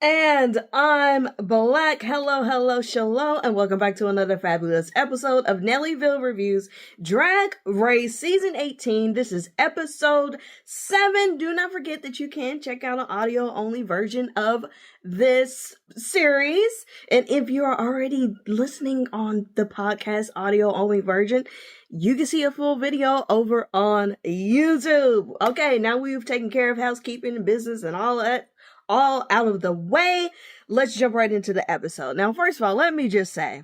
And I'm Black. Hello, Shello, and welcome back to another fabulous episode of NELLYVYLLE Reviews Drag Race Season 18. This is episode 7. Do not forget that you can check out an audio-only version of this series. And if you are already listening on the podcast audio-only version, you can see a full video over on YouTube. Okay, now we've taken care of housekeeping and business and all that. All out of the way, let's jump right into the episode. Now, first of all, let me just say,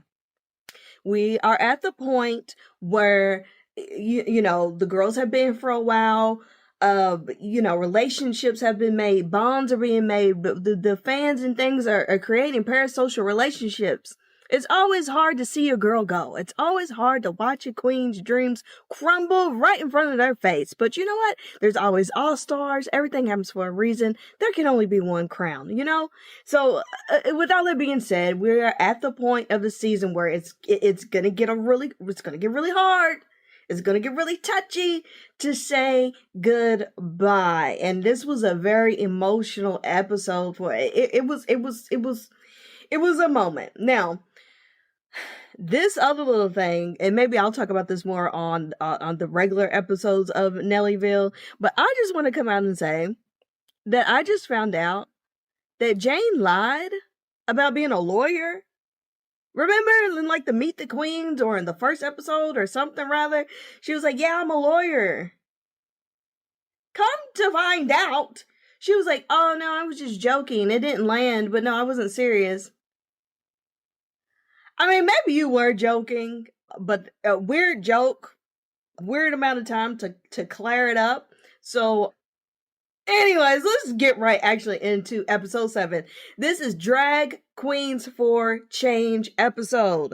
we are at the point where, you know, the girls have been for a while, relationships have been made, bonds are being made, the fans and things are creating parasocial relationships. It's always hard to see a girl go. It's always hard to watch a queen's dreams crumble right in front of their face. But you know what? There's always all-stars. Everything happens for a reason. There can only be one crown, you know? So with all that being said, we're at the point of the season where it's going to get really hard. It's going to get really touchy to say goodbye. And this was a very emotional episode for it was a moment. Now, this other little thing, and maybe I'll talk about this more on the regular episodes of NELLYVYLLE, but I just want to come out and say that I just found out that Jane lied about being a lawyer. Remember in like the Meet the Queens or in the first episode or something rather? She was like, yeah, I'm a lawyer. Come to find out, she was like, oh no, I was just joking. It didn't land, but no, I wasn't serious. I mean, maybe you were joking, but a weird joke, weird amount of time to clear it up. So anyways, let's get right actually into episode 7. This is Drag Queens for Change episode.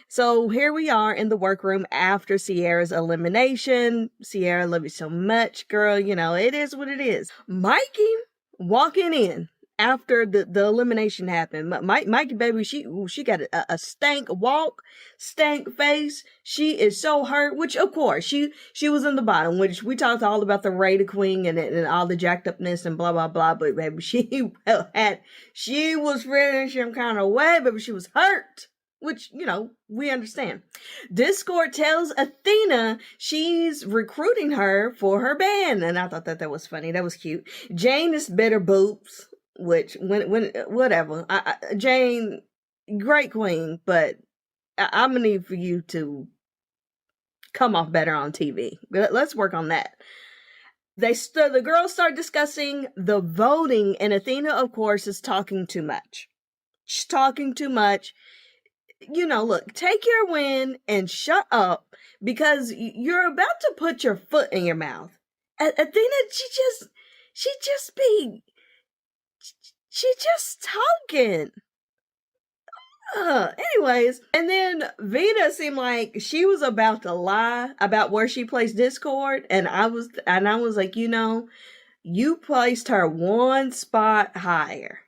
So here we are in the workroom after Sierra's elimination. Sierra, love you so much, girl. You know, it is what it is. Mikey walking in after the elimination happened. Mikey, baby, she got a stank walk, stank face. She is so hurt, which of course she was in the bottom, which we talked all about the Raider Queen and all the jacked upness and blah blah blah. But baby, she was feeling some kind of way, baby. She was hurt, which, you know, we understand. Discord tells Athena she's recruiting her for her band, and I thought that was funny. That was cute. Jane is bitter boobs. Which, when whatever. Jane, great queen, but I'm gonna need for you to come off better on TV. Let's work on that. The girls start discussing the voting, and Athena, of course, is talking too much. She's talking too much. You know, look, take your win and shut up, because you're about to put your foot in your mouth. Athena, she just talking. Anyways, and then Vita seemed like she was about to lie about where she placed Discord, and I was like, you know, you placed her one spot higher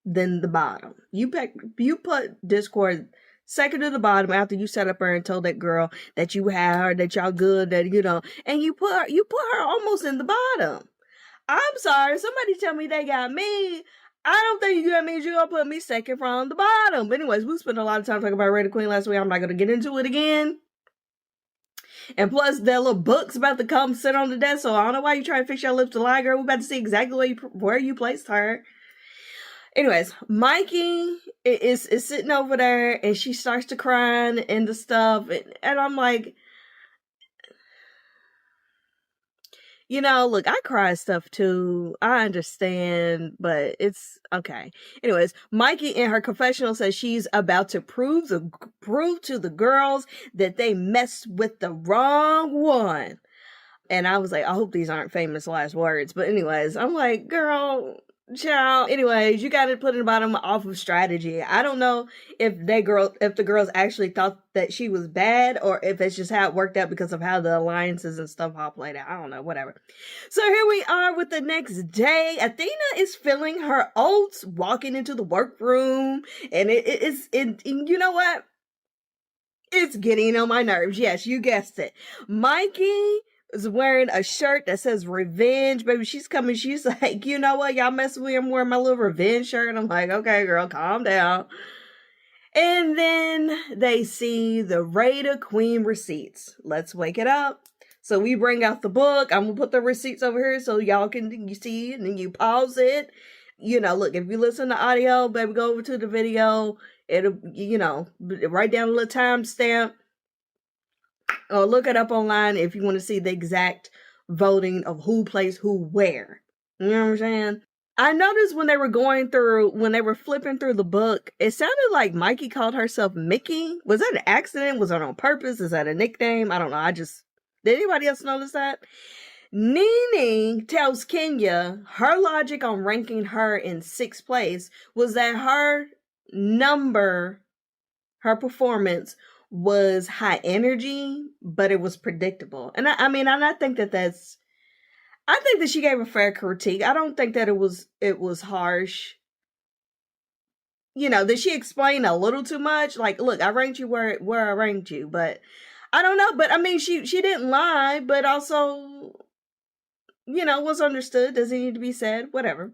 than the bottom. You put Discord second to the bottom after you set up her and told that girl that you had her, that y'all good, that you know, and you put her almost in the bottom. I'm sorry, somebody tell me they got me. I don't think you got me. You're going to put me second from the bottom. But anyways, we spent a lot of time talking about Raider Queen last week. I'm not going to get into it again. And plus, their little book's about to come sit on the desk. So I don't know why you trying to fix your lips to lie, girl. We're about to see exactly where you placed her. Anyways, Mikey is sitting over there. And she starts to crying and the stuff. And I'm like, you know, look, I cry stuff too. I understand, but it's okay. Anyways, Mikey in her confessional says she's about to prove to the girls that they messed with the wrong one. And I was like, I hope these aren't famous last words. But anyways, I'm like, girl, child. Anyways, you got to put in the bottom off of strategy. I don't know if the girls actually thought that she was bad, or if it's just how it worked out because of how the alliances and stuff all played out. I don't know, whatever. So here we are with the next day. Athena is filling her oats, walking into the workroom, and you know what? It's getting on my nerves. Yes, you guessed it. Mikey is wearing a shirt that says revenge. Baby, she's coming. She's like, you know what? Y'all messing with me. I'm wearing my little revenge shirt. And I'm like, okay, girl, calm down. And then they see the Raider Queen receipts. Let's wake it up. So we bring out the book. I'm going to put the receipts over here so y'all can see it, and then you pause it. You know, look, if you listen to audio, baby, go over to the video. It'll, you know, write down a little timestamp. Or look it up online if you want to see the exact voting of who plays who where. You know what I'm saying? I noticed when they were flipping through the book, it sounded like Mikey called herself Mickey. Was that an accident? Was it on purpose? Is that a nickname? I don't know. Did anybody else notice that? Nene tells Kenya her logic on ranking her in 6th place was that her performance was high energy, but it was predictable. And I think that she gave a fair critique. I don't think that it was harsh. You know, did she explain a little too much? Like, look, I ranked you where I ranked you, but I don't know. But I mean, she didn't lie, but also, you know, was understood. Does it need to be said? Whatever.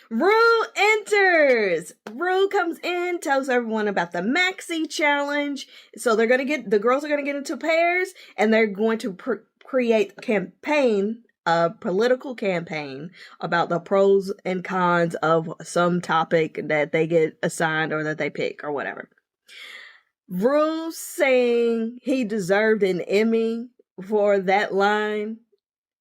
Rue enters. Rue comes in, tells everyone about the Maxi challenge. So the girls are gonna get into pairs, and they're going to create a political campaign about the pros and cons of some topic that they get assigned or that they pick or whatever. Rue saying he deserved an Emmy for that line.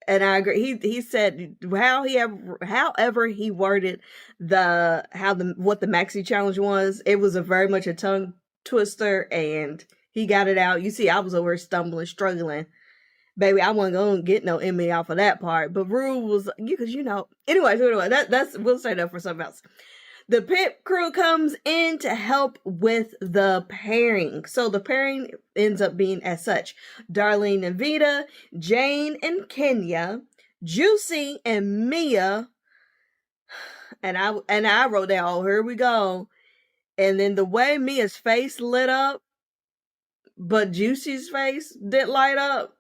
And I agree. He said however he worded what the Maxi challenge was, it was very much a tongue twister, and he got it out. You see, I was over stumbling, struggling. Baby, I wasn't gonna get no Emmy off of that part. But Rue was, because you know. Anyway, that's we'll say that for something else. The pit crew comes in to help with the pairing. So the pairing ends up being as such: Darlene and Vita, Jane and Kenya, Juicy and Mia. And I wrote down, oh, here we go. And then the way Mia's face lit up, but Juicy's face didn't light up,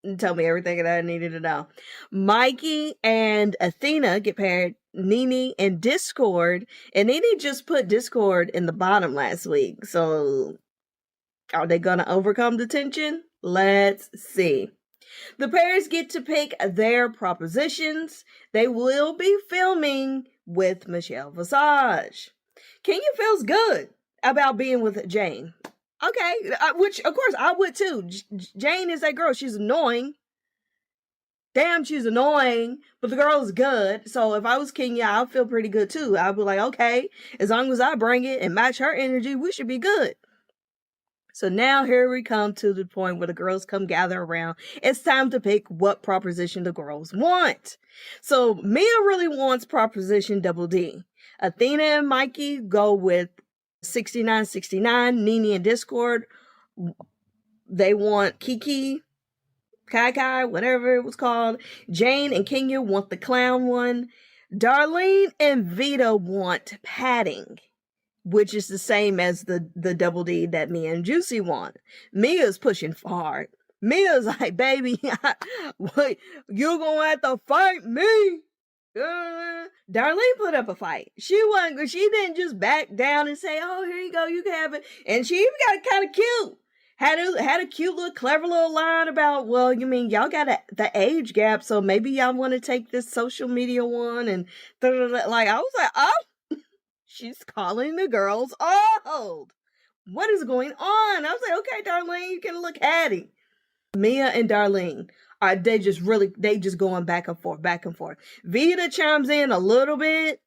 and tell me everything that I needed to know. Mikey and Athena get paired. Nene and Discord, and Nene just put Discord in the bottom last week. So are they gonna overcome the tension? Let's see. The pairs get to pick their propositions. They will be filming with Michelle Visage. Kenya feels good about being with Jane. Okay, which of course I would too. Jane is that girl. She's annoying. Damn, she's annoying, but the girl is good. So if I was Kenya, I'll feel pretty good too. I'll be like, okay, as long as I bring it and match her energy, we should be good. So now here we come to the point where the girls come gather around. It's time to pick what proposition the girls want. So Mia really wants proposition double D. Athena and Mikey go with 6969. Nene and Discord, they want Kiki, Kai, whatever it was called. Jane and Kenya want the clown one. Darlene and Vita want padding, which is the same as the double D that Mia and Juicy want. Mia's pushing hard. Mia's like, baby, what, you gonna have to fight me? Darlene put up a fight. She didn't just back down and say, oh, here you go, you can have it. And she even got kind of cute. Had a cute little clever little line about, well, you mean y'all got the age gap, so maybe y'all want to take this social media one, and like I was like, oh, she's calling the girls old. What is going on? I was like, okay, Darlene, you can look hattie. Mia and Darlene they just going back and forth. Vita chimes in a little bit,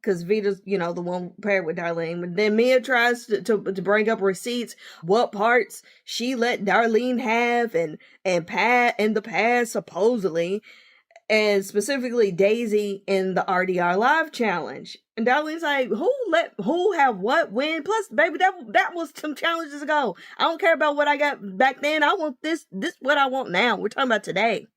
because Vita's, you know, the one paired with Darlene. But then Mia tries to bring up receipts, what parts she let Darlene have and Pat in the past, supposedly. And specifically Daisy in the RDR Live challenge. And Darlene's like, who have what, when? Plus, baby, that was some challenges ago. I don't care about what I got back then. I want this what I want now. We're talking about today.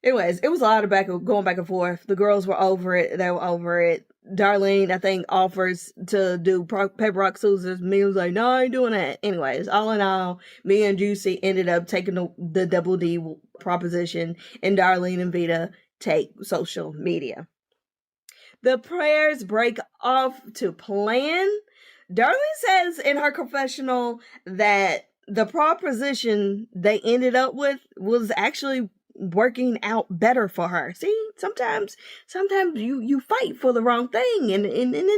Anyways, it was a lot of going back and forth. The girls were over it. They were over it. Darlene, I think, offers to do paper, rock, scissors. Mia was like, no, I ain't doing that. Anyways, all in all, Mia and Juicy ended up taking the double D proposition, and Darlene and Vita take social media. The prayers break off to plan. Darlene says in her confessional that the proposition they ended up with was actually working out better for her. See, sometimes you fight for the wrong thing, and in the end,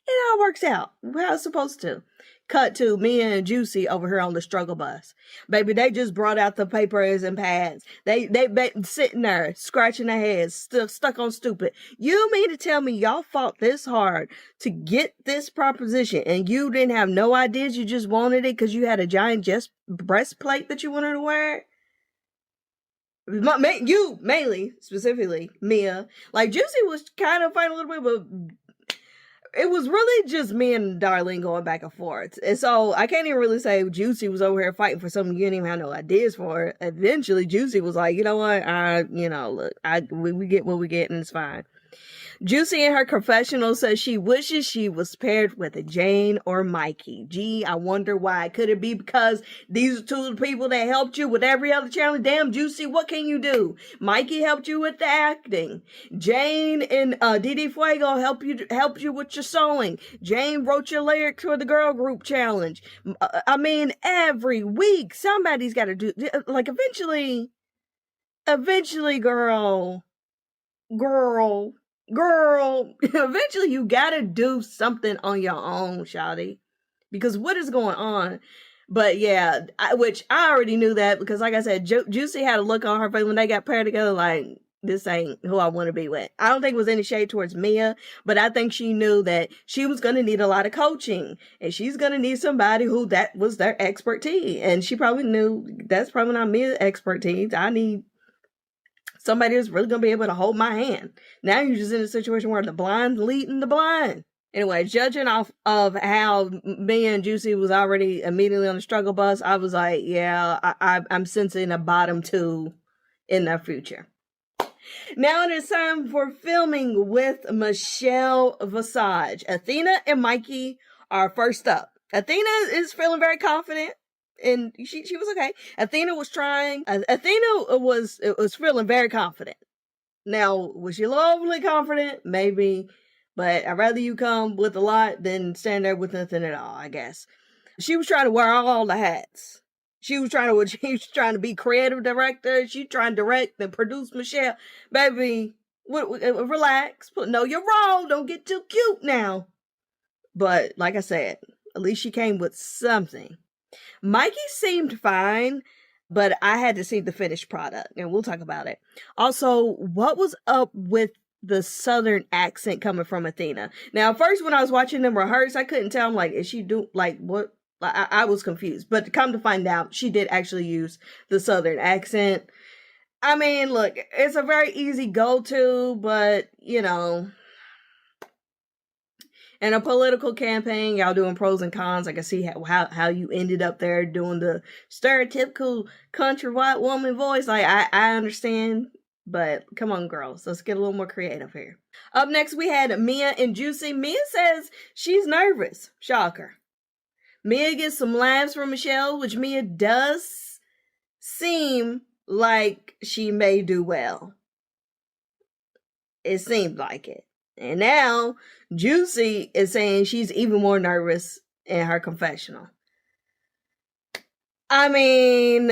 it all works out how it's supposed to. Cut to Mia and Juicy over here on the struggle bus. Baby, they just brought out the papers and pads. They been sitting there, scratching their heads, still stuck on stupid. You mean to tell me y'all fought this hard to get this proposition and you didn't have no ideas, you just wanted it because you had a giant breastplate that you wanted to wear? You, mainly, specifically, Mia. Like, Juicy was kind of fighting a little bit, but it was really just me and Darlene going back and forth. And so I can't even really say Juicy was over here fighting for something you didn't even have no ideas for. Eventually, Juicy was like, you know what? We get what we get and it's fine. Juicy in her confessional says she wishes she was paired with a Jane or Mikey. Gee, I wonder why. Could it be because these are two of the people that helped you with every other challenge? Damn, Juicy, what can you do? Mikey helped you with the acting. Jane and Didi Fuego helped you with your sewing. Jane wrote your lyrics for the girl group challenge. I mean, every week somebody's got to do, like, eventually, girl, eventually you gotta do something on your own, shawty, because what is going on? But yeah, which I already knew that, because like I said, Juicy had a look on her face when they got paired together like, this ain't who I want to be with. I don't think it was any shade towards Mia, but I think she knew that she was going to need a lot of coaching, and she's going to need somebody who that was their expertise, and she probably knew that's probably not Mia's expertise. I need somebody who's really going to be able to hold my hand. Now you're just in a situation where the blind leading the blind. Anyway, judging off of how me and Juicy was already immediately on the struggle bus, I was like, yeah, I'm sensing a bottom two in the future. Now it is time for filming with Michelle Visage. Athena and Mikey are first up. Athena is feeling very confident, and she was okay. Athena was trying. Athena was feeling very confident. Now, was she overly confident? Maybe, but I'd rather you come with a lot than stand there with nothing at all, I guess. She was trying to wear all the hats. She was trying to be creative director. She trying to direct and produce Michelle. Baby, relax. No, you're wrong. Don't get too cute now. But like I said, at least she came with something. Mikey seemed fine, but I had to see the finished product, and we'll talk about it. Also, what was up with the Southern accent coming from Athena? Now, first when I was watching them rehearse, I couldn't tell. I'm like, is she what? I was confused, but come to find out, she did actually use the Southern accent. I mean, look, it's a very easy go-to, but, you know, in a political campaign, y'all doing pros and cons. I can see how you ended up there doing the stereotypical country white woman voice. Like, I understand, but come on, girls, let's get a little more creative here. Up next, we had Mia and Juicy. Mia says she's nervous. Shocker. Mia gets some laughs from Michelle, which Mia does seem like she may do well. It seemed like it. And now, Juicy is saying she's even more nervous in her confessional. I mean,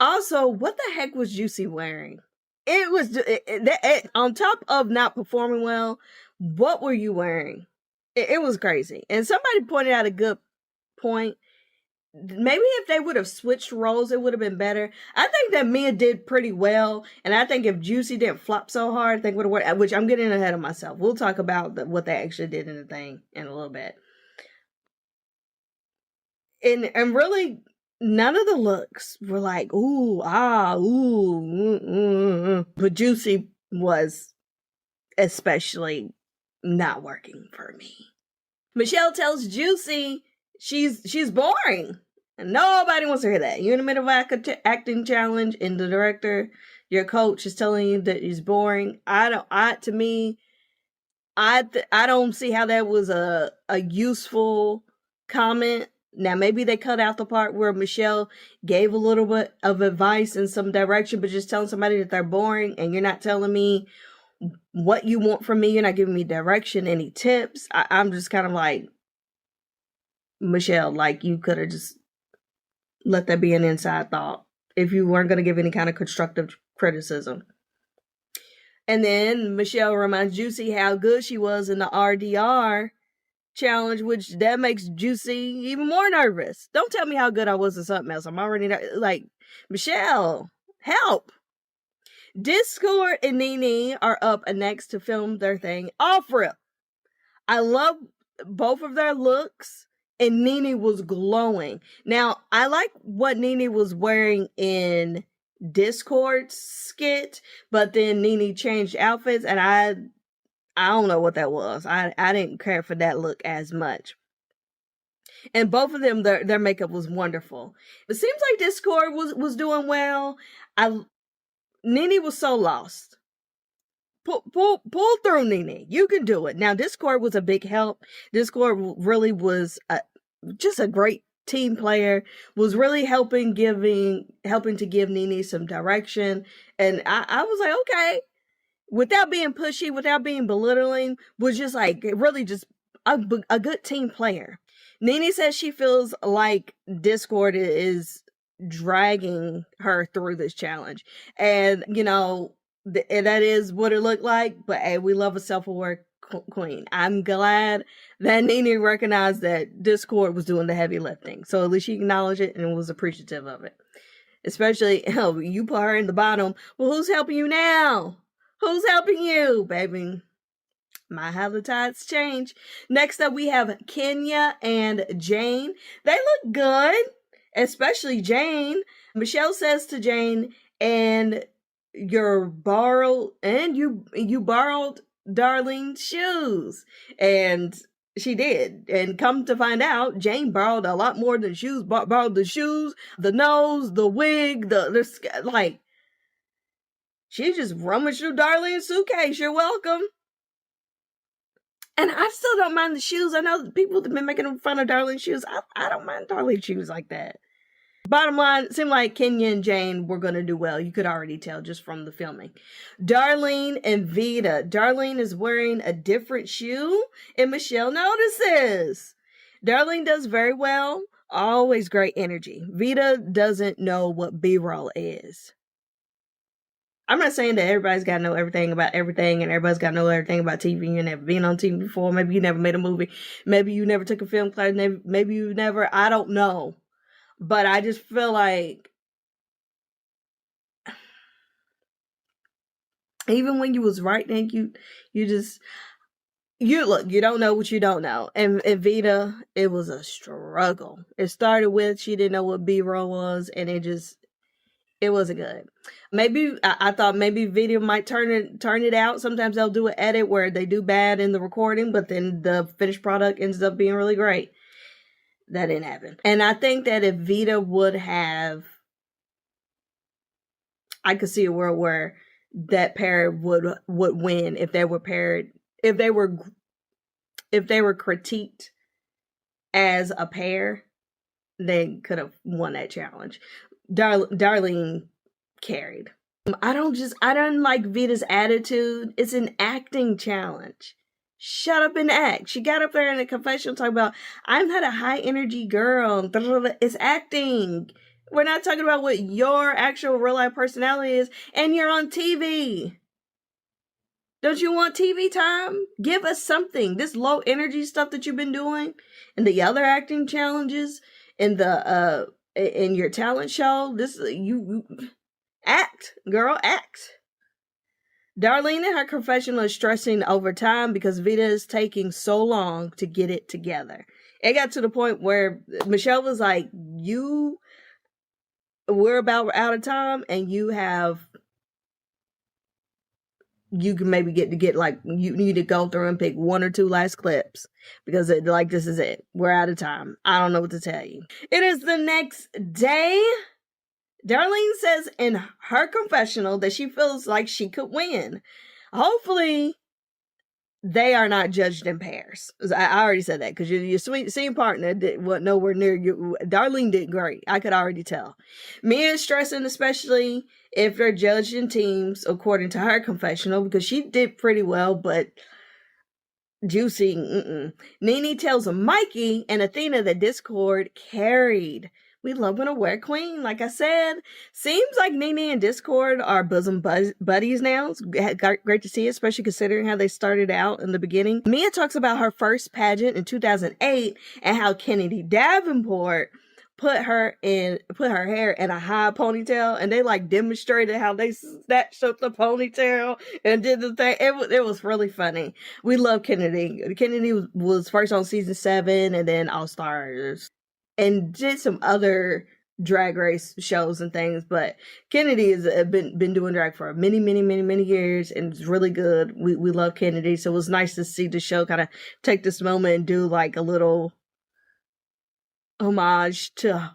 also, what the heck was Juicy wearing? It was, on top of not performing well, what were you wearing? It was crazy. And somebody pointed out a good point. Maybe if they would have switched roles, it would have been better. I think that Mia did pretty well. And I think if Juicy didn't flop so hard, I think would have worked, which I'm getting ahead of myself. We'll talk about what they actually did in the thing in a little bit. And really, none of the looks were like, But Juicy was especially not working for me. Michelle tells Juicy she's boring. And nobody wants to hear that. You're in the middle of acting challenge, and the director, your coach is telling you that it's boring. To me, I don't see how that was a useful comment. Now, maybe they cut out the part where Michelle gave a little bit of advice in some direction, but just telling somebody that they're boring and you're not telling me what you want from me, you're not giving me direction, any tips. I'm just kind of like, Michelle, like, you could have just let that be an inside thought if you weren't going to give any kind of constructive criticism. And then Michelle reminds Juicy how good she was in the RDR challenge, which that makes Juicy even more nervous. Don't tell me how good I was at something else. I'm already like, Michelle, help. Discord and Nene are up next to film their thing off rip. I love both of their looks, and Nene was glowing. Now, I like what Nene was wearing in Discord's skit, but then Nene changed outfits, and I don't know what that was. I didn't care for that look as much. And both of them, their makeup was wonderful. It seems like Discord was doing well. Nene was so lost. Pull through, Nene. You can do it. Now, Discord was a big help. Discord really was just a great team player. Was really helping to give Nene some direction. And I was like, okay. Without being pushy, without being belittling, was just like really just a good team player. Nene says she feels like Discord is dragging her through this challenge. And, you know, that is what it looked like. But hey, we love a self-aware queen. I'm glad that Nene recognized that Discord was doing the heavy lifting. So at least she acknowledged it and was appreciative of it. Especially, you put her in the bottom. Well, who's helping you now? Who's helping you, baby? Might have the tides change. Next up, we have Kenya and Jane. They look good, especially Jane. Michelle says to Jane, and you borrowed Darlene's shoes. And she did. And come to find out, Jane borrowed a lot more than shoes. Borrowed the shoes, the nose, the wig, the she just rummaged through Darlene's suitcase. You're welcome. And I still don't mind the shoes. I know people have been making fun of Darlene's shoes. I don't mind Darlene's shoes like that. Bottom line, it seemed like Kenya and Jane were going to do well. You could already tell just from the filming. Darlene and Vita. Darlene is wearing a different shoe, and Michelle notices. Darlene does very well. Always great energy. Vita doesn't know what B-roll is. I'm not saying that everybody's got to know everything about everything and everybody's got to know everything about TV. You never been on TV before. Maybe you never made a movie. Maybe you never took a film class. Maybe you never, I don't know. But I just feel like even when you was writing, you don't know what you don't know. And Vita, it was a struggle. It started with she didn't know what B-roll was, and it wasn't good. Maybe I thought maybe Vita might turn it out. Sometimes they'll do an edit where they do bad in the recording, but then the finished product ends up being really great. That didn't happen. And I think that if Vita would have, I could see a world where that pair would win if they were paired, if they were critiqued as a pair, they could have won that challenge. Darlene carried. I don't like Vita's attitude. It's an acting challenge. Shut up and act. She got up there in a confessional talking about, I'm not a high energy girl. It's acting. We're not talking about what your actual real life personality is, and you're on TV. Don't you want TV time? Give us something. This low energy stuff that you've been doing and the other acting challenges and in your talent show, you act, girl, act. Darlene and her confessional is stressing over time because Vita is taking so long to get it together. It got to the point where Michelle was like, we're about out of time, and you can maybe get like, you need to go through and pick one or two last clips because this is it. We're out of time. I don't know what to tell you. It is the next day. Darlene says in her confessional that she feels like she could win. Hopefully, they are not judged in pairs. I already said that because your scene partner was nowhere near you. Darlene did great. I could already tell. Mia is stressing, especially if they're judged in teams, according to her confessional, because she did pretty well, but Juicy, Nene tells Mikey and Athena that Discord carried. We love when a wear queen, like I said. Seems like Nene and Discord are bosom buddies now. It's great to see, especially considering how they started out in the beginning. Mia talks about her first pageant in 2008 and how Kennedy Davenport put her hair in a high ponytail, and they like demonstrated how they snatched up the ponytail and did the thing. It was really funny. We love Kennedy. Kennedy was first on season 7 and then All Stars and did some other drag race shows and things, but Kennedy has been doing drag for many years, and it's really good. We love Kennedy, so it was nice to see the show kind of take this moment and do like a little homage to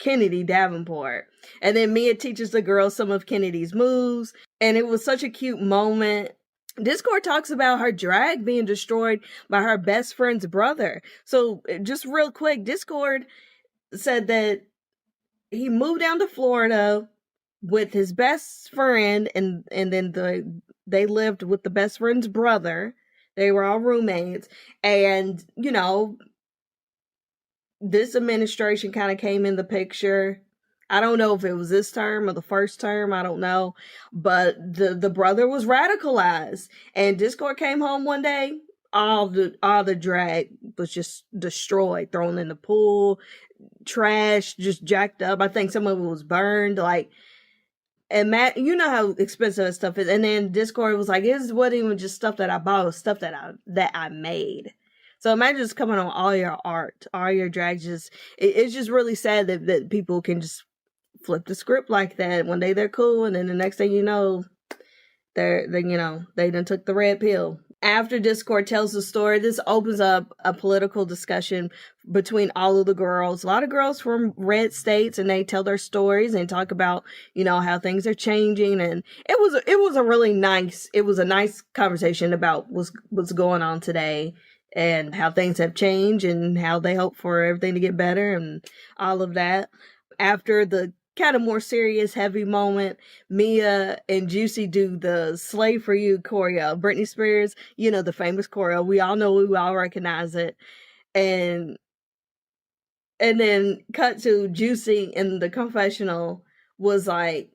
Kennedy Davenport. And then Mia teaches the girls some of Kennedy's moves, and it was such a cute moment. Discord talks about her drag being destroyed by her best friend's brother. So just real quick, Discord said that he moved down to Florida with his best friend, and then they lived with the best friend's brother. They were all roommates, and you know, this administration kind of came in the picture. I don't know if it was this term or the first term, I don't know, but the brother was radicalized, and Discord came home one day, all the drag was just destroyed, thrown in the pool, trash just jacked up. I think some of it was burned, like, and Matt, you know how expensive that stuff is. And then Discord was like, it wasn't even just stuff that I bought, it was stuff that I made. So imagine just coming on all your art, all your drag. It's just really sad that people can just flip the script like that. One day they're cool, and then the next thing you know, they done took the red pill. After Discord tells the story, this opens up a political discussion between all of the girls. A lot of girls from red states, and they tell their stories and talk about, how things are changing. And it was a nice conversation about what's going on today, and how things have changed, and how they hope for everything to get better, and all of that. After the kind of more serious, heavy moment, Mia and Juicy do the Slave for You choreo. Britney Spears, the famous choreo. We all recognize it. And then cut to Juicy in the confessional was like,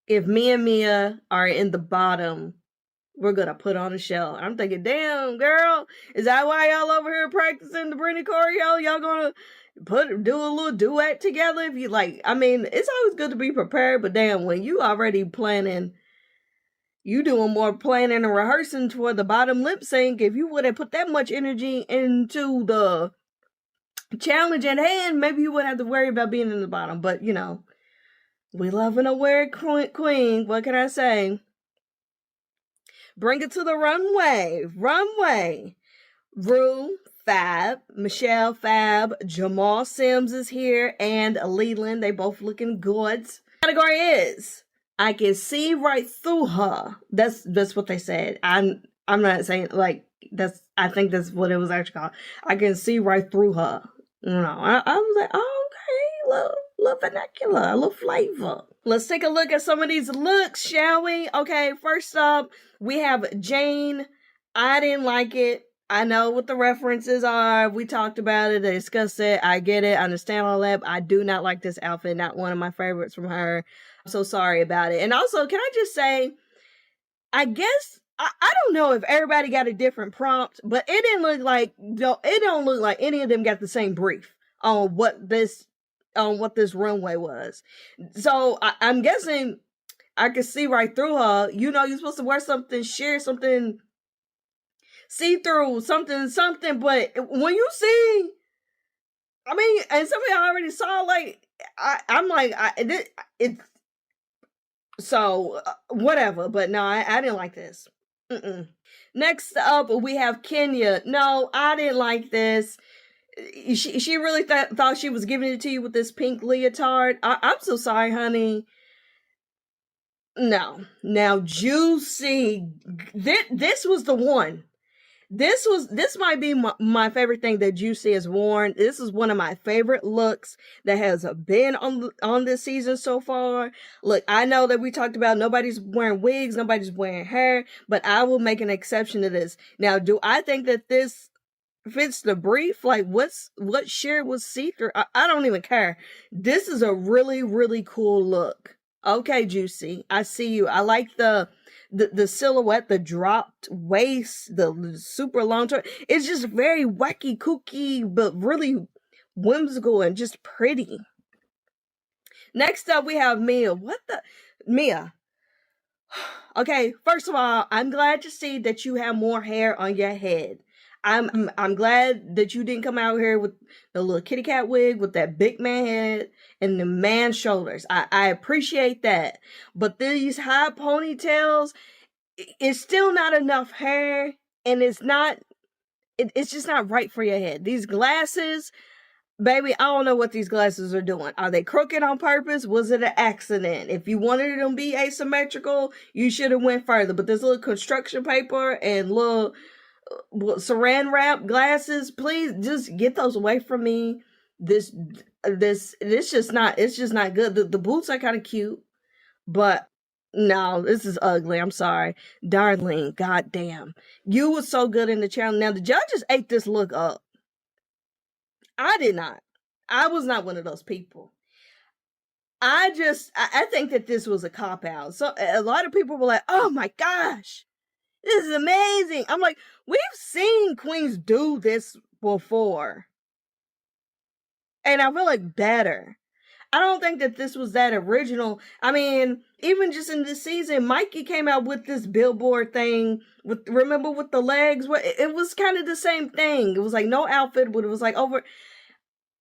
if me and Mia are in the bottom, we're gonna put on a show. I'm thinking, damn, girl, is that why y'all over here practicing the Britney choreo? Y'all gonna do a little duet together? If you like, I mean, it's always good to be prepared, but damn, when you already planning, you doing more planning and rehearsing toward the bottom lip sync. If you would have put that much energy into the challenge at hand, maybe you wouldn't have to worry about being in the bottom. But we love an aware queen. What can I say? Bring it to the runway. Rue, Fab, Michelle, Fab, Jamal Sims is here, and Leland. They both looking good. Category is, I can see right through her. That's what they said. I'm not saying like that's. I think that's what it was actually called. I can see right through her. I was like, oh, okay, little vernacular, a little flavor. Let's take a look at some of these looks, shall we? Okay, first up, we have Jane. I didn't like it. I know what the references are. We talked about it. They discussed it. I get it. I understand all that. I do not like this outfit. Not one of my favorites from her. I'm so sorry about it. And also, can I just say, I guess, I don't know if everybody got a different prompt, but it didn't look like, it don't look like any of them got the same brief on what this runway was. So I'm guessing I could see right through her. You're supposed to wear something sheer, something see-through, something, but when you see, I mean, and some of y'all already saw, like, I'm like, it's, so, whatever, but no, I didn't like this. Next up, we have Kenya. No, I didn't like this. She really thought she was giving it to you with this pink leotard. I'm so sorry, honey. No. Now, Juicy, this was the one. This might be my favorite thing that Juicy has worn. This is one of my favorite looks that has been on this season so far. Look, I know that we talked about nobody's wearing wigs, nobody's wearing hair, but I will make an exception to this. Now, do I think that this fits the brief? Like, what sheer was see-through? I don't even care. This is a really, really cool look. Okay, Juicy, I see you. I like the silhouette, the dropped waist, the super long top. It's just very wacky, kooky, but really whimsical and just pretty. Next up, we have Mia. Mia? Okay, first of all, I'm glad to see that you have more hair on your head. I'm glad that you didn't come out here with the little kitty cat wig with that big man head and the man shoulders. I appreciate that. But these high ponytails, it's still not enough hair, and it's just not right for your head. These glasses, baby, I don't know what these glasses are doing. Are they crooked on purpose? Was it an accident? If you wanted them to be asymmetrical, you should have went further. But this little construction paper and little saran wrap glasses, please just get those away from me. It's just not good. The boots are kind of cute, but no, this is ugly. I'm sorry. Darlene, goddamn. You were so good in the challenge. Now, the judges ate this look up. I did not. I was not one of those people. I think that this was a cop-out. So a lot of people were like, oh my gosh, this is amazing. I'm like, we've seen queens do this before. And I feel like better. I don't think that this was that original. I mean, even just in this season, Mikey came out with this billboard thing remember with the legs? It was kind of the same thing. It was like no outfit, but it was like over.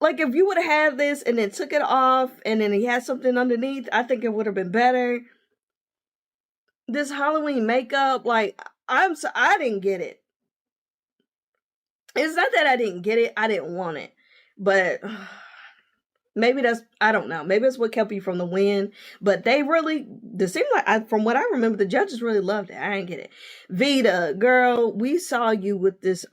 Like if you would have had this and then took it off and then he had something underneath, I think it would have been better. This Halloween makeup, like I didn't get it. It's not that I didn't get it, I didn't want it. But maybe I don't know. Maybe that's what kept you from the win. But it seemed like, from what I remember, the judges really loved it. I didn't get it. Vita, girl, we saw you with this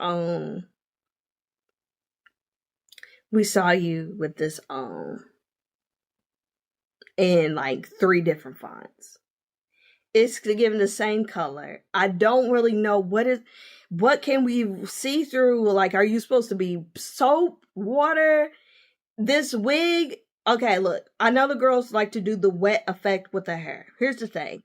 in like 3 different fonts. It's given the same color. I don't really know what can we see through? Like, are you supposed to be soap, water? This wig, okay, look, I know the girls like to do the wet effect with the hair. Here's the thing.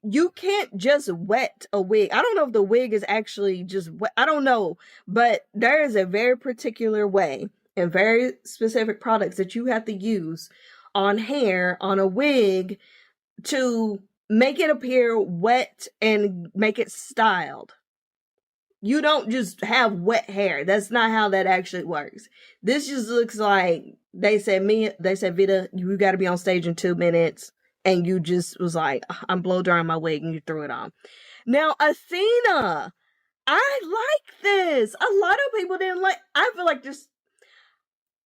You can't just wet a wig. I don't know if the wig is actually just wet. I don't know. But there is a very particular way and very specific products that you have to use on hair, on a wig, to make it appear wet and make it styled. You don't just have wet hair. That's not how that actually works. This just looks like they said, Vita, you got to be on stage in 2 minutes. And you just was like, I'm blow drying my wig, and you threw it on. Now, Athena, I like this. A lot of people didn't like. I feel like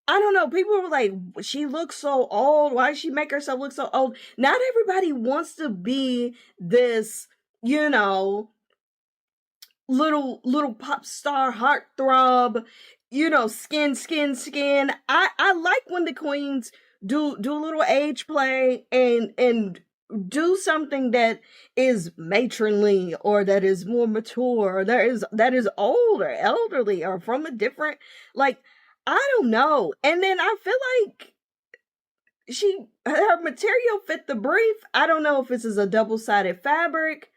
I don't know. People were like, she looks so old. Why does she make herself look so old? Not everybody wants to be this, little pop star heartthrob, skin. I like when the queens do a little age play and do something that is matronly or that is more mature or that is older, elderly, or from a different, like, I don't know. And then I feel like her material fit the brief. I don't know if this is a double-sided fabric.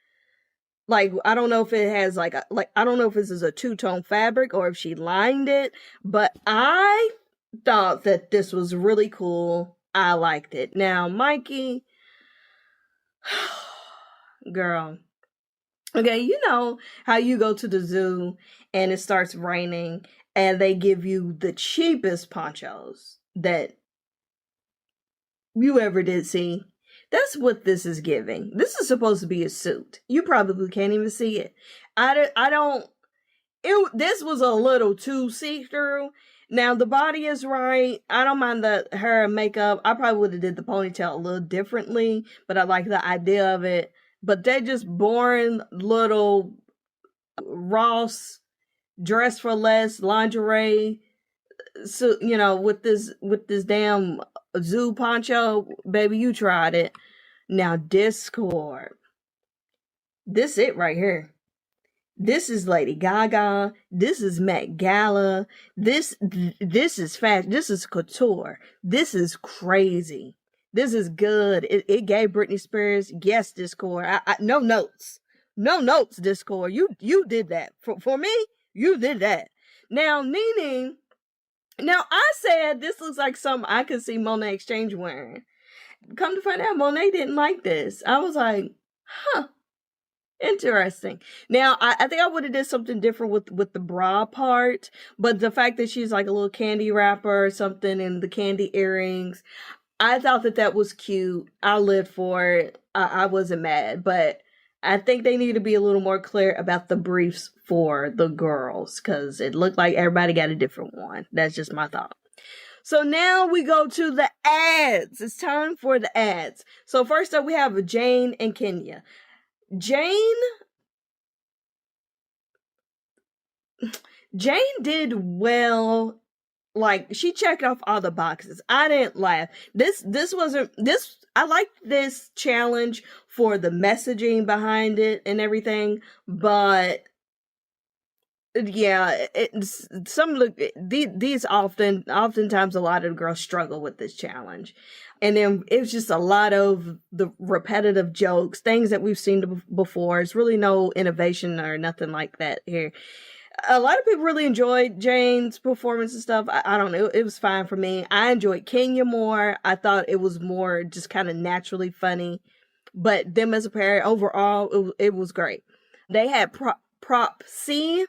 Like, I don't know if it has I don't know if this is a 2-tone fabric or if she lined it, but I thought that this was really cool. I liked it. Now, Mikey, girl, okay, you know how you go to the zoo and it starts raining and they give you the cheapest ponchos that you ever did see. That's what this is giving. This is supposed to be a suit. You probably can't even see it. I don't. this was a little too see-through. Now the body is right. I don't mind the hair and makeup. I probably would have did the ponytail a little differently, but I like the idea of it. But they're just boring little Ross dress for less lingerie. So, you know, with this damn zoo poncho, baby, you tried it. Now Discord. This it right here. This is Lady Gaga. This is Met Gala. This is fashion. This is couture. This is crazy. This is good. It gave Britney Spears, yes, Discord. No notes. No notes, Discord. You did that. For me, you did that. Now, Nene, now I said this looks like something I could see Monet Exchange wearing. Come to find out, Monet didn't like this. I was like, huh. Interesting. Now, I think I would have did something different with the bra part, but the fact that she's like a little candy wrapper or something and the candy earrings, I thought that was cute. I lived for it. I wasn't mad, but I think they need to be a little more clear about the briefs for the girls because it looked like everybody got a different one. That's just my thought. So now we go to the ads. It's time for the ads. So first up, we have Jane and Kenya. Jane did well. Like, she checked off all the boxes. I didn't laugh. I liked this challenge for the messaging behind it and everything, but yeah, these oftentimes a lot of girls struggle with this challenge. And then it was just a lot of the repetitive jokes, things that we've seen before. It's really no innovation or nothing like that here. A lot of people really enjoyed Jane's performance and stuff. I don't know. It was fine for me. I enjoyed Kenya more. I thought it was more just kind of naturally funny. But them as a pair, overall, it was great. They had prop C,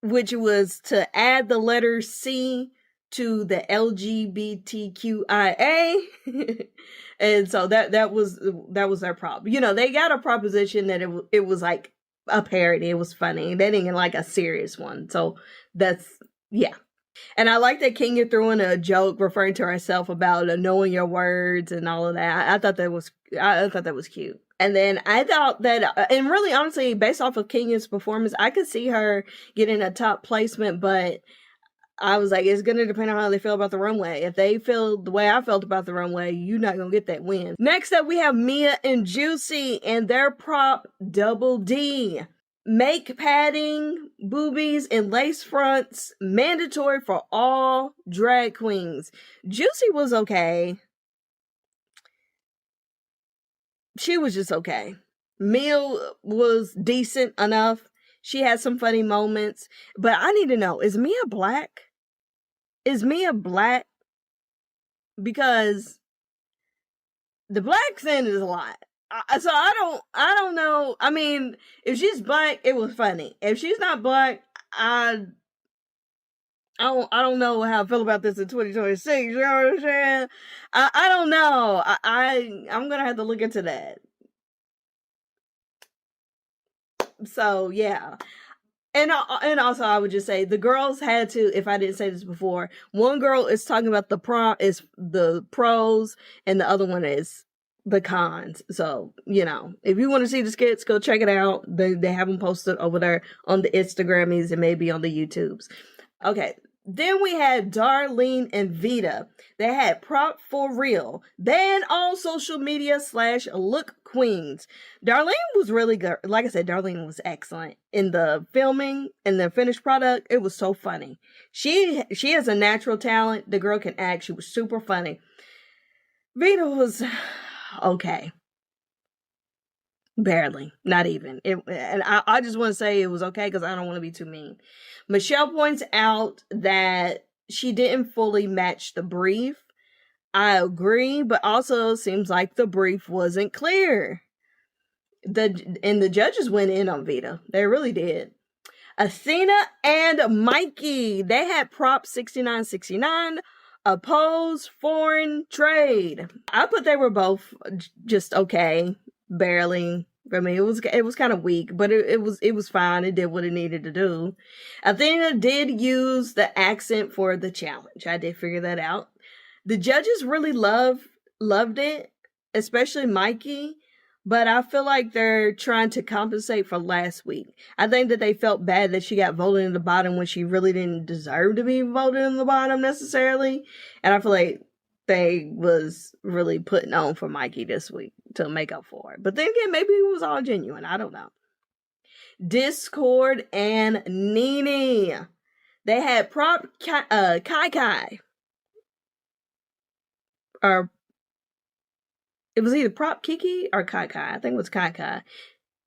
which was to add the letter C to the LGBTQIA. And so that was their prop. You know, they got a proposition that it was like a parody. It was funny. They didn't get like a serious one. So that's, yeah. And I like that Kenya threw in a joke referring to herself about knowing your words and all of that. I thought that was cute. And then I thought that, and really honestly, based off of Kenya's performance, I could see her getting a top placement, but I was like, it's going to depend on how they feel about the runway. If they feel the way I felt about the runway, you're not going to get that win. Next up, we have Mia and Juicy and their prop, Double D. Make padding, boobies, and lace fronts mandatory for all drag queens. Juicy was okay. She was just okay. Mia was decent enough. She had some funny moments. But I need to know, is Mia black? Is Mia black? Because the black thing is a lot. So I don't know. I mean, if she's black, it was funny. If she's not black, I don't know how I feel about this in 2026. You know what I'm saying? I don't know. I'm gonna have to look into that. So yeah. And also, I would just say the girls had to, if I didn't say this before, one girl is talking about the pros, and the other one is the cons. So, you know, if you want to see the skits, go check it out. They have them posted over there on the Instagrammies and maybe on the YouTubes. Okay. Then we had Darlene and Vita. They had prop for real. Then all social media / look queens. Darlene was really good. Like I said, Darlene was excellent in the filming and the finished product. It was so funny. She has a natural talent. The girl can act. She was super funny. Vita was okay. Barely. Not even. And I just want to say it was okay because I don't want to be too mean. Michelle points out that she didn't fully match the brief. I agree, but also seems like the brief wasn't clear. And the judges went in on Vita. They really did. Athena and Mikey, they had prop 6969, oppose foreign trade. I put they were both just okay, barely I mean, it was kind of weak, but it was fine. It did what it needed to do. Athena did use the accent for the challenge. I did figure that out. The judges really loved it, especially Mikey. But I feel like they're trying to compensate for last week. I think that they felt bad that she got voted in the bottom when she really didn't deserve to be voted in the bottom necessarily. And I feel like they was really putting on for Mikey this week to make up for it. But then again, maybe it was all genuine. I don't know. Discord and NeNe. They had prop Kai. Or it was either Prop Kiki or Kai. I think it was Kai.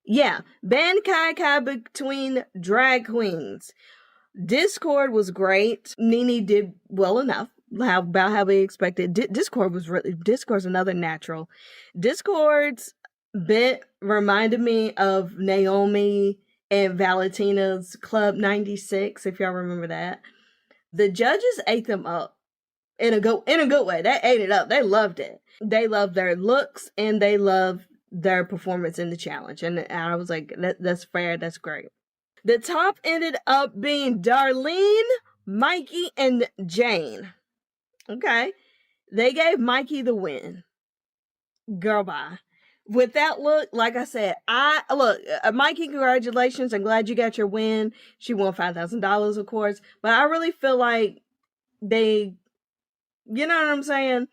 Yeah, ban Kai between drag queens. Discord was great. NeNe did well enough. About how we expected. Discord's another natural. Discord's bit reminded me of Naomi and Valentina's Club 96, if y'all remember that. The judges ate them up in a good way. They ate it up. They loved it. They loved their looks and they loved their performance in the challenge. And I was like, that's fair. That's great. The top ended up being Darlene, Mikey, and Jane. Okay. They gave Mikey the win. Girl, bye. With that look, like I said, Mikey, congratulations. I'm glad you got your win. She won $5,000, of course. But I really feel like they, you know what I'm saying?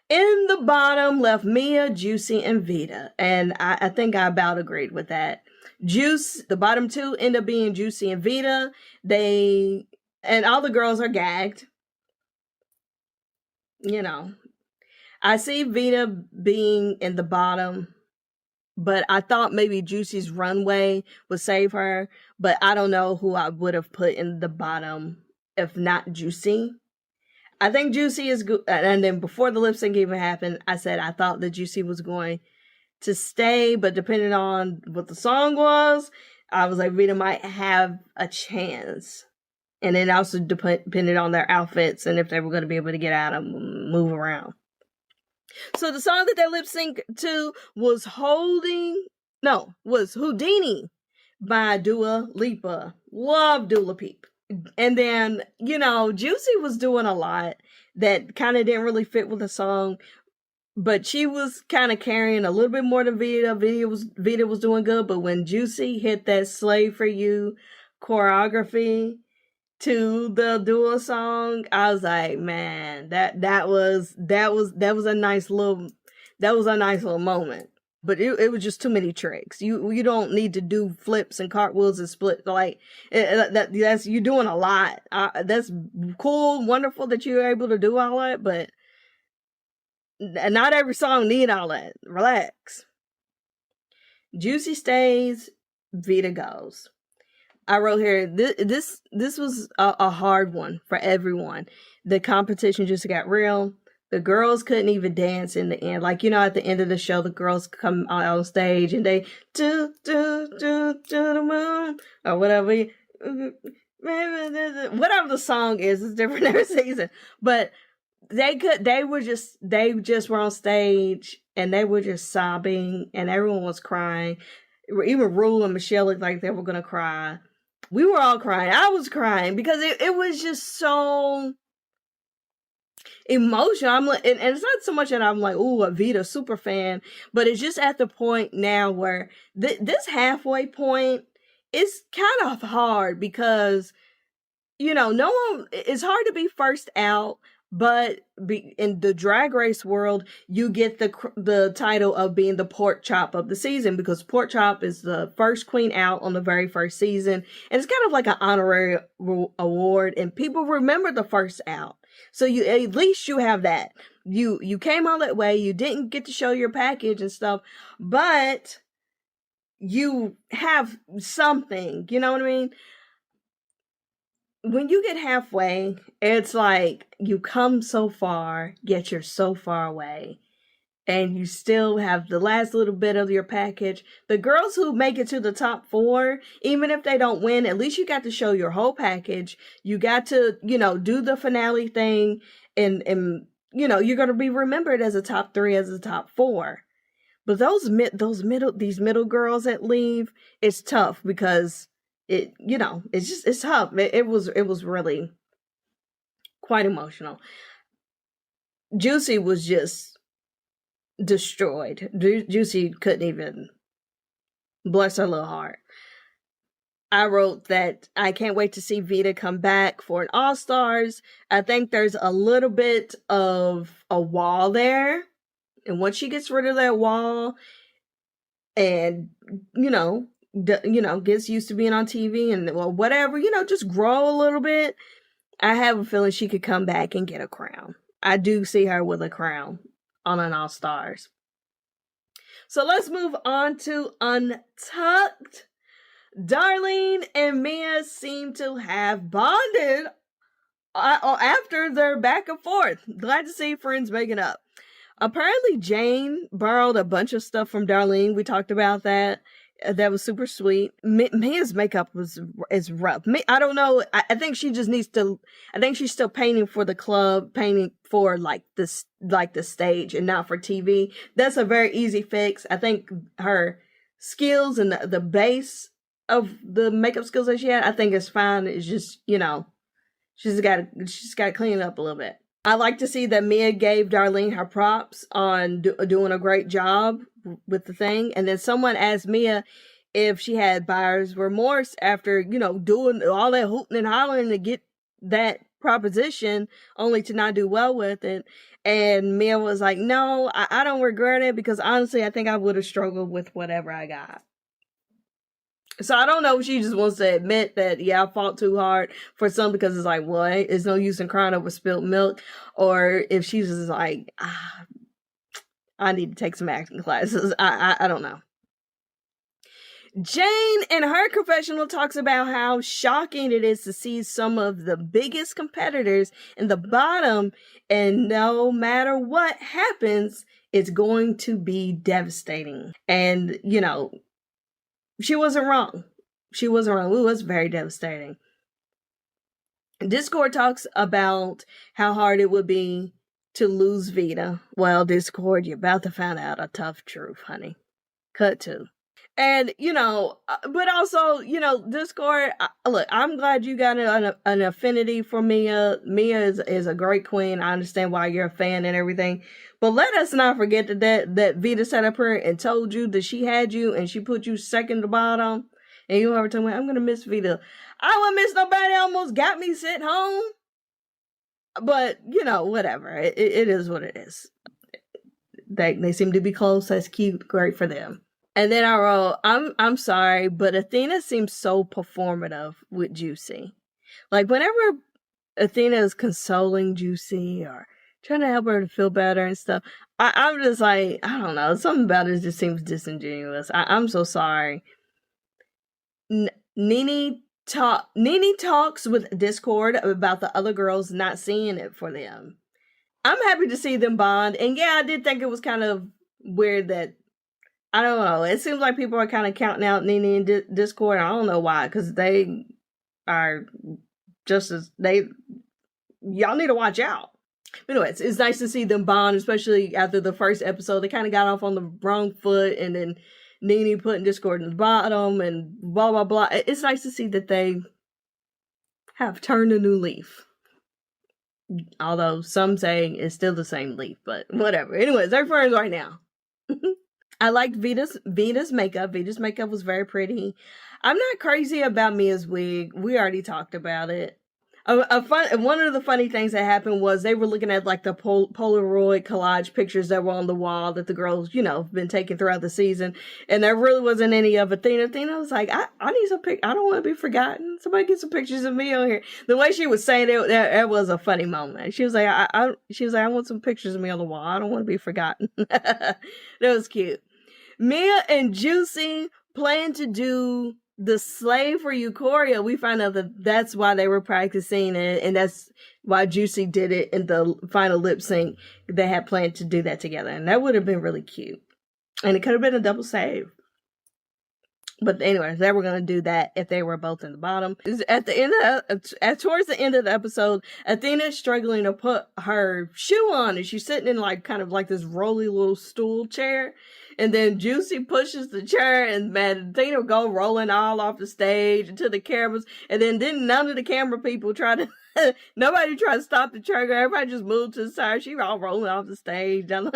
In the bottom left Mia, Juicy, and Vita. And I think I about agreed with that. The bottom two end up being Juicy and Vita. And all the girls are gagged. You know, I see Vita being in the bottom, but I thought maybe Juicy's runway would save her. But I don't know who I would have put in the bottom if not Juicy. I think Juicy is good. And then before the lip sync even happened, I said I thought that Juicy was going to stay, but depending on what the song was, I was like, Vita might have a chance. And it also depended on their outfits and if they were going to be able to get out and move around. So the song that they lip synced to was Houdini by Dua Lipa. Love Dua Lipa. And then, Juicy was doing a lot that kind of didn't really fit with the song, but she was kind of carrying a little bit more than Vita. Vita was doing good, but when Juicy hit that "Slave for You" choreography to the Dua song, I was like, man, that was a nice little moment. But it was just too many tricks. You don't need to do flips and cartwheels and split like that's you're doing a lot. That's cool, wonderful that you're able to do all that, but not every song need all that. Relax. Juicy stays, Vita goes. I wrote here, this was a hard one for everyone. The competition just got real. The girls couldn't even dance in the end. Like, at the end of the show, the girls come on stage and they do the moon or whatever. Whatever the song is, it's different every season. But they just were on stage and they were just sobbing and everyone was crying. Even Rule and Michelle looked like they were going to cry. We were all crying. I was crying because it was just so emotional. I'm like, and it's not so much that I'm like, ooh, a Vita super fan, but it's just at the point now where this halfway point is kind of hard because, no one, it's hard to be first out, but in the Drag Race world, you get the title of being the pork chop of the season because pork chop is the first queen out on the very first season. And it's kind of like an honorary award and people remember the first out. So at least you have that. You came all that way. You didn't get to show your package and stuff, but you have something. You know what I mean? When you get halfway, it's like you come so far, yet you're so far away. And you still have the last little bit of your package. The girls who make it to the top 4, even if they don't win, at least you got to show your whole package. You got to, do the finale thing. And you're going to be remembered as a top 3, as a top 4. But these middle girls that leave, it's tough because it's tough. It was really quite emotional. Juicy was just destroyed. Juicy couldn't even, bless her little heart. I wrote that I can't wait to see Vita come back for an All-Stars. I think there's a little bit of a wall there. And once she gets rid of that wall and, gets used to being on TV and whatever, just grow a little bit, I have a feeling she could come back and get a crown. I do see her with a crown on an All-Stars. So let's move on to Untucked. Darlene and Mia seem to have bonded after their back and forth. Glad to see friends making up. Apparently, Jane borrowed a bunch of stuff from Darlene. We talked about that. That was super sweet. Mia's makeup is rough. I don't know. I think she just needs to. I think she's still painting for the club, painting for the stage, and not for TV. That's a very easy fix. I think her skills and the base of the makeup skills that she had, I think is fine. It's just she's got to clean it up a little bit. I like to see that Mia gave Darlene her props on doing a great job with the thing. And then someone asked Mia if she had buyer's remorse after, doing all that hooting and hollering to get that proposition only to not do well with it. And Mia was like, no, I don't regret it because honestly, I think I would have struggled with whatever I got. So I don't know if she just wants to admit that, yeah, I fought too hard for some because it's like, well, it's no use in crying over spilled milk. Or if she's just like, I need to take some acting classes. I don't know. Jane in her confessional talks about how shocking it is to see some of the biggest competitors in the bottom, and no matter what happens, it's going to be devastating. And, she wasn't wrong. She wasn't wrong. It was very devastating. Discord talks about how hard it would be to lose Vita. Well, Discord, you're about to find out a tough truth, honey. Cut to. And, but also, Discord, look, I'm glad you got an affinity for Mia. Mia is a great queen. I understand why you're a fan and everything. But let us not forget that Vita sat up here and told you that she had you and she put you second to bottom. And you ever told me, I'm going to miss Vita. I wouldn't miss nobody. Almost got me sent home. But, whatever. It is what it is. They seem to be close. That's cute. Great for them. And then I wrote, I'm sorry, but Athena seems so performative with Juicy. Like, whenever Athena is consoling Juicy or trying to help her to feel better and stuff, I'm just like, I don't know. Something about it just seems disingenuous. I'm so sorry. Nene talks with Discord about the other girls not seeing it for them. I'm happy to see them bond. And yeah, I did think it was kind of weird that, I don't know. It seems like people are kind of counting out Nene in Discord. I don't know why, because they are just as y'all need to watch out. Anyway, it's nice to see them bond, especially after the first episode. They kind of got off on the wrong foot, and then Nene putting Discord in the bottom, and blah blah blah. It's nice to see that they have turned a new leaf. Although some say it's still the same leaf, but whatever. Anyways, they're friends right now. I liked Vita's makeup. Vita's makeup was very pretty. I'm not crazy about Mia's wig. We already talked about it. One of the funny things that happened was they were looking at like the Polaroid collage pictures that were on the wall that the girls, have been taking throughout the season. And there really wasn't any of Athena. Athena was like, I need some I don't want to be forgotten. Somebody get some pictures of me on here. The way she was saying it, that was a funny moment. She was like, I want some pictures of me on the wall. I don't want to be forgotten. That was cute. Mia and Juicy plan to do the Slave for You choreo. We find out that's why they were practicing it, and that's why Juicy did it in the final lip sync. They had planned to do that together, and that would have been really cute. And it could have been a double save. But anyways, they were gonna do that if they were both in the bottom. At the end of towards the end of the episode, Athena's struggling to put her shoe on, and she's sitting in like kind of like this rolly little stool chair. And then Juicy pushes the chair, and man, Athena go rolling all off the stage into the cameras. And then didn't none of the camera people try to nobody tried to stop the trigger. Everybody just moved to the side. She was all rolling off the stage. Oh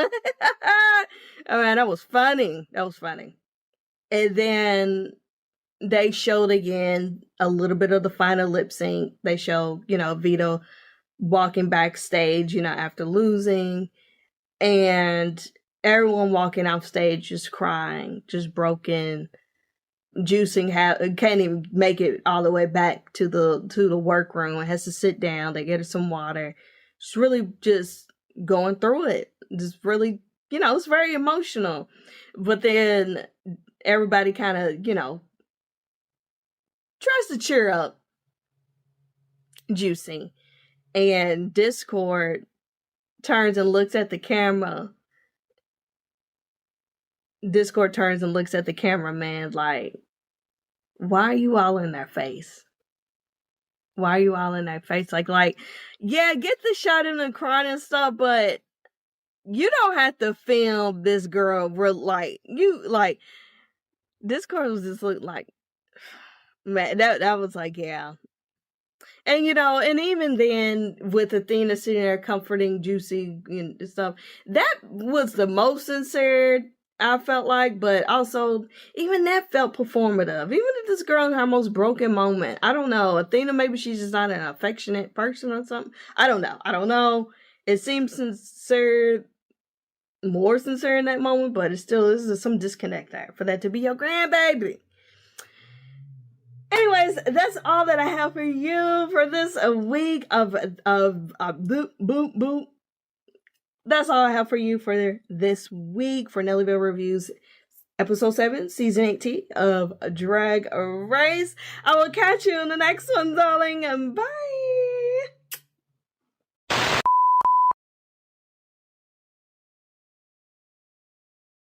man, that was funny. That was funny. And then they showed again a little bit of the final lip sync. They showed, Vito walking backstage, after losing. And everyone walking off stage just crying, just broken. Juicing can't even make it all the way back to the workroom. It has to sit down. They get her some water. It's really just going through it. Just really, it's very emotional. But then everybody kind of, tries to cheer up Juicy. And Discord turns and looks at the camera. Discord turns and looks at the cameraman like, why are you all in their face? Why are you all in their face? Like, yeah, get the shot in the crying and stuff, but you don't have to film this girl Discord was just look like, man, that was like, yeah. And, and even then, with Athena sitting there comforting Juicy and stuff, that was the most sincere I felt like, but also, even that felt performative. Even if this girl in her most broken moment, I don't know. Athena, maybe she's just not an affectionate person or something. I don't know. It seems sincere, more sincere in that moment, but it still is some disconnect there for that to be your grandbaby. Anyways, that's all that I have for you for this week of boop, boop, boop. That's all I have for you for this week for Nellyville Reviews, episode 7, season 18 of Drag Race. I will catch you in the next one, darling, and bye.